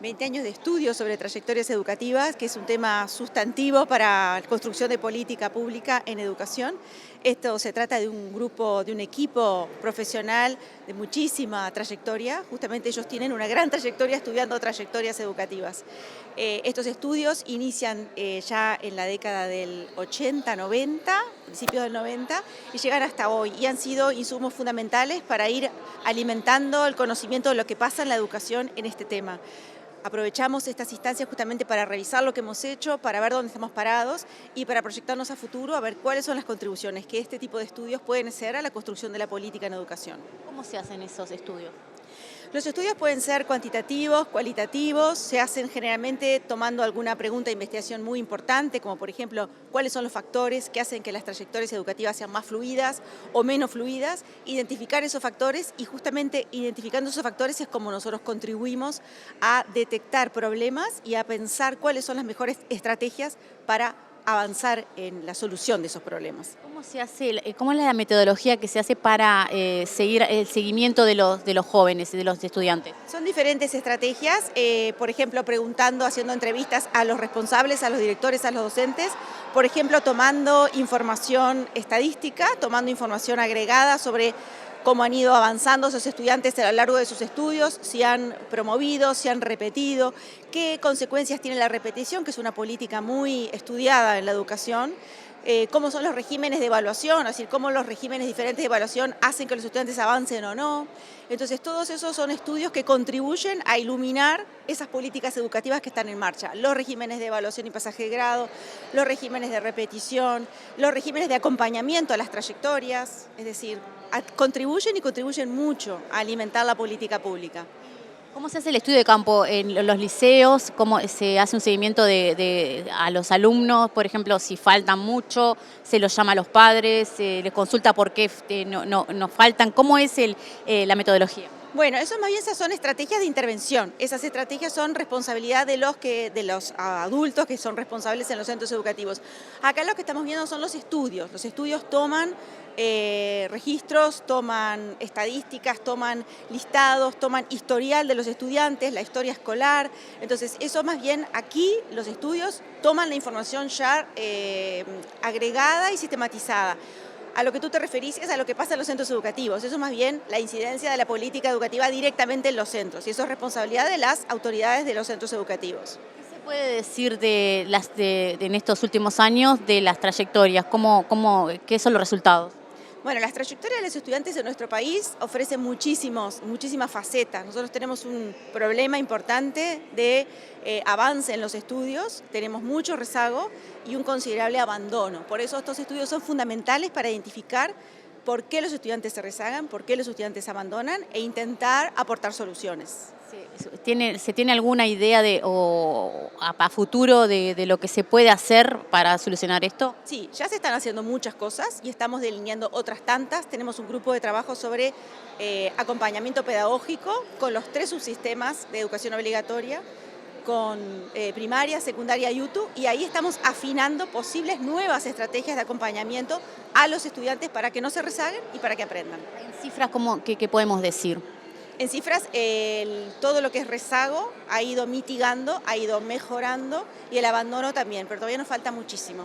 20 años de estudio sobre trayectorias educativas, que es un tema sustantivo para la construcción de política pública en educación. Esto se trata de un grupo, de un equipo profesional de muchísima trayectoria. Justamente ellos tienen una gran trayectoria estudiando trayectorias educativas. Estos estudios inician ya en la década del 80-90, principios del 90, y llegan hasta hoy. Y han sido insumos fundamentales para ir alimentando el conocimiento de lo que pasa en la educación en este tema. Aprovechamos estas instancias justamente para revisar lo que hemos hecho, para ver dónde estamos parados y para proyectarnos a futuro, a ver cuáles son las contribuciones que este tipo de estudios pueden hacer a la construcción de la política en educación. ¿Cómo se hacen esos estudios? Los estudios pueden ser cuantitativos, cualitativos, se hacen generalmente tomando alguna pregunta de investigación muy importante, como por ejemplo, cuáles son los factores que hacen que las trayectorias educativas sean más fluidas o menos fluidas, identificar esos factores y justamente identificando esos factores es como nosotros contribuimos a detectar problemas y a pensar cuáles son las mejores estrategias para avanzar en la solución de esos problemas. ¿Cómo se hace, cómo es la metodología que se hace para seguir el seguimiento de los jóvenes, de los estudiantes? Son diferentes estrategias, por ejemplo, preguntando, haciendo entrevistas a los responsables, a los directores, a los docentes, por ejemplo, tomando información estadística, tomando información agregada sobre cómo han ido avanzando esos estudiantes a lo largo de sus estudios, si han promovido, si han repetido, qué consecuencias tiene la repetición, que es una política muy estudiada en la educación, cómo son los regímenes de evaluación, es decir, cómo los regímenes diferentes de evaluación hacen que los estudiantes avancen o no. Entonces, todos esos son estudios que contribuyen a iluminar esas políticas educativas que están en marcha. Los regímenes de evaluación y pasaje de grado, los regímenes de repetición, los regímenes de acompañamiento a las trayectorias, es decir, contribuyen y contribuyen mucho a alimentar la política pública. ¿Cómo se hace el estudio de campo en los liceos? ¿Cómo se hace un seguimiento a los alumnos? Por ejemplo, si faltan mucho, se los llama a los padres, se les consulta por qué no faltan. ¿Cómo es la metodología? Bueno, eso más bien esas son estrategias de intervención. Esas estrategias son responsabilidad de los adultos que son responsables en los centros educativos. Acá lo que estamos viendo son los estudios. Los estudios toman registros, toman estadísticas, toman listados, toman historial de los estudiantes, la historia escolar. Entonces, eso más bien aquí los estudios toman la información ya agregada y sistematizada. A lo que tú te referís es a lo que pasa en los centros educativos. Eso es más bien la incidencia de la política educativa directamente en los centros. Y eso es responsabilidad de las autoridades de los centros educativos. ¿Qué se puede decir en estos últimos años de las trayectorias? ¿Qué son los resultados? Bueno, las trayectorias de los estudiantes de nuestro país ofrecen muchísimas facetas. Nosotros tenemos un problema importante de avance en los estudios, tenemos mucho rezago y un considerable abandono. Por eso estos estudios son fundamentales para identificar por qué los estudiantes se rezagan, por qué los estudiantes abandonan e intentar aportar soluciones. ¿Se tiene alguna idea a futuro de lo que se puede hacer para solucionar esto? Sí, ya se están haciendo muchas cosas y estamos delineando otras tantas. Tenemos un grupo de trabajo sobre acompañamiento pedagógico con los 3 subsistemas de educación obligatoria, con primaria, secundaria y UTU, y ahí estamos afinando posibles nuevas estrategias de acompañamiento a los estudiantes para que no se rezaguen y para que aprendan. En cifras, ¿qué podemos decir? En cifras, todo lo que es rezago ha ido mitigando, ha ido mejorando y el abandono también, pero todavía nos falta muchísimo.